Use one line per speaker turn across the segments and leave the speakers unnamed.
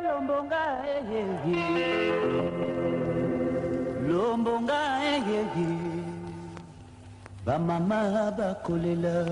lombonga lombonga bamama bakolela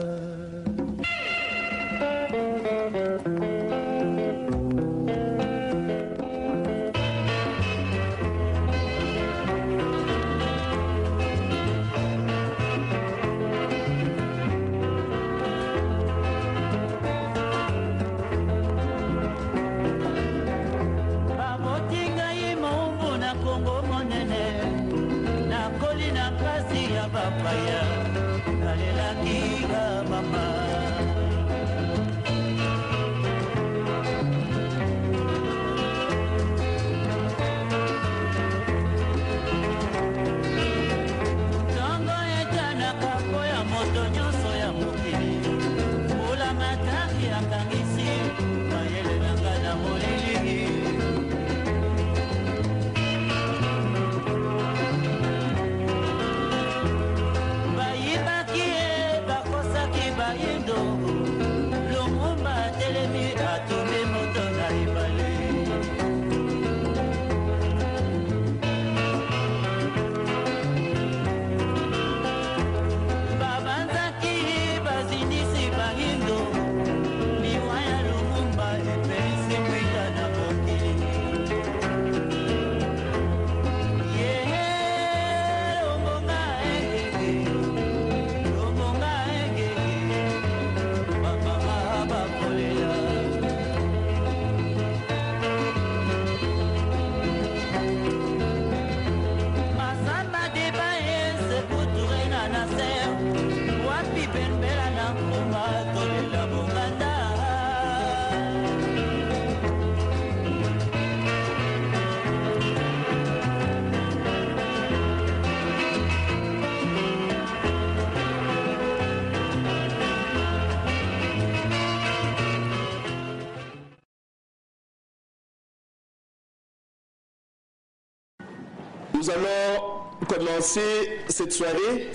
Nous allons commencer cette soirée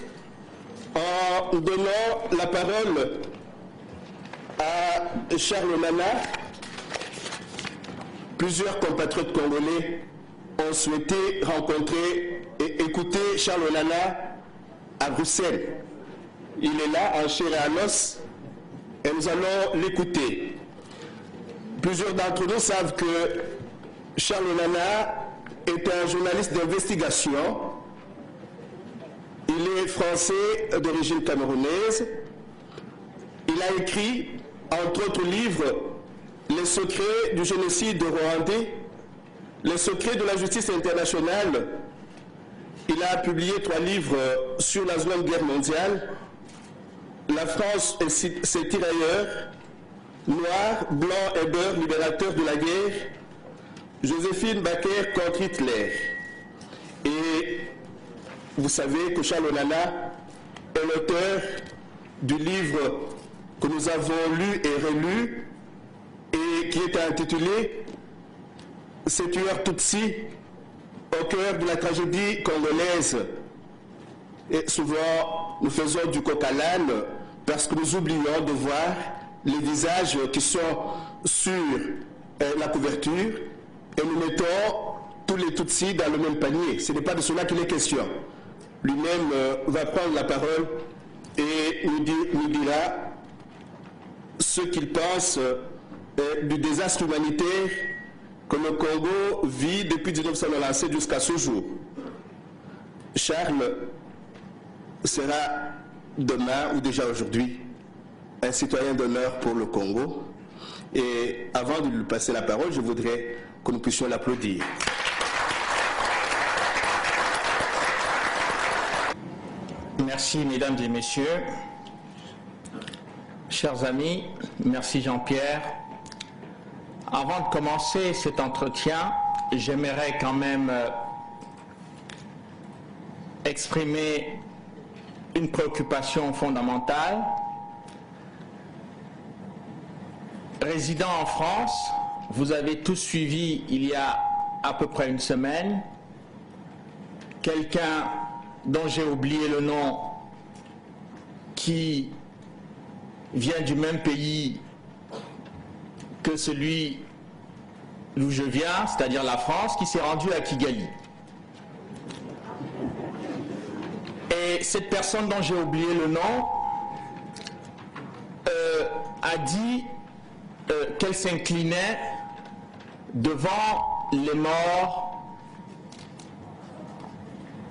en donnant la parole à Charles Nana. Plusieurs compatriotes congolais ont souhaité rencontrer et écouter Charles Nana à Bruxelles. Il est là en chair et en os et nous allons l'écouter. Plusieurs d'entre nous savent que Charles Nana est un journaliste d'investigation. Il est français d'origine camerounaise. Il a écrit, entre autres livres, Les secrets du génocide rwandais, Les secrets de la justice internationale. Il a publié 3 livres sur la Seconde Guerre mondiale, La France et ses tirailleurs, Noirs, Blancs et Beurs, libérateurs de la guerre, Joséphine Baker contre Hitler. Et vous savez que Charles Nana est l'auteur du livre que nous avons lu et relu et qui est intitulé « Ces tueurs Tutsis au cœur de la tragédie congolaise ». Et souvent, nous faisons du coq à l'âne parce que nous oublions de voir les visages qui sont sur la couverture et nous mettons tous les Tutsis dans le même panier. Ce n'est pas de cela qu'il est question. Lui-même va prendre la parole et nous dira ce qu'il pense du désastre humanitaire que le Congo vit depuis 1997 jusqu'à ce jour. Charles sera demain ou déjà aujourd'hui un citoyen d'honneur pour le Congo. Et avant de lui passer la parole, je voudrais que nous puissions l'applaudir.
Merci mesdames et messieurs. Chers amis, merci Jean-Pierre. Avant de commencer cet entretien, j'aimerais quand même exprimer une préoccupation fondamentale. Résident en France, vous avez tous suivi il y a à peu près une semaine quelqu'un dont j'ai oublié le nom, qui vient du même pays que celui d'où je viens, c'est-à-dire la France, qui s'est rendu à Kigali. Et cette personne dont j'ai oublié le nom a dit qu'elle s'inclinait devant les morts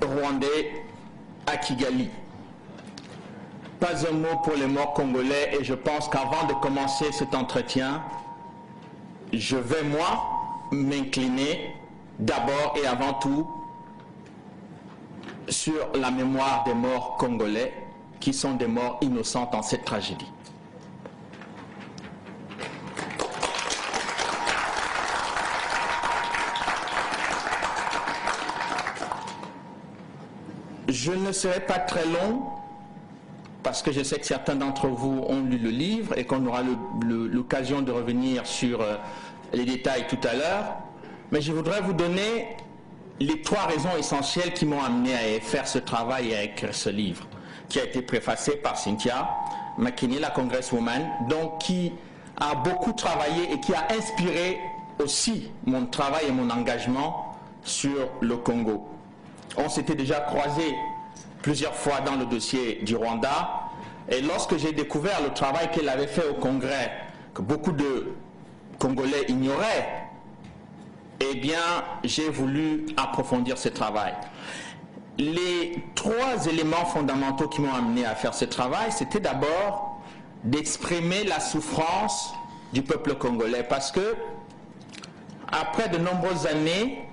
rwandais à Kigali. Pas un mot pour les morts congolais, et je pense qu'avant de commencer cet entretien, je vais moi m'incliner d'abord et avant tout sur la mémoire des morts congolais qui sont des morts innocentes dans cette tragédie. Je ne serai pas très long parce que je sais que certains d'entre vous ont lu le livre et qu'on aura l'occasion de revenir sur les détails tout à l'heure, mais je voudrais vous donner les 3 raisons essentielles qui m'ont amené à faire ce travail et à écrire ce livre, qui a été préfacé par Cynthia McKinney, la congresswoman, donc qui a beaucoup travaillé et qui a inspiré aussi mon travail et mon engagement sur le Congo. On s'était déjà croisés plusieurs fois dans le dossier du Rwanda, et lorsque j'ai découvert le travail qu'elle avait fait au Congrès, que beaucoup de Congolais ignoraient, eh bien, j'ai voulu approfondir ce travail. Les 3 éléments fondamentaux qui m'ont amené à faire ce travail, c'était d'abord d'exprimer la souffrance du peuple congolais, parce que après de nombreuses années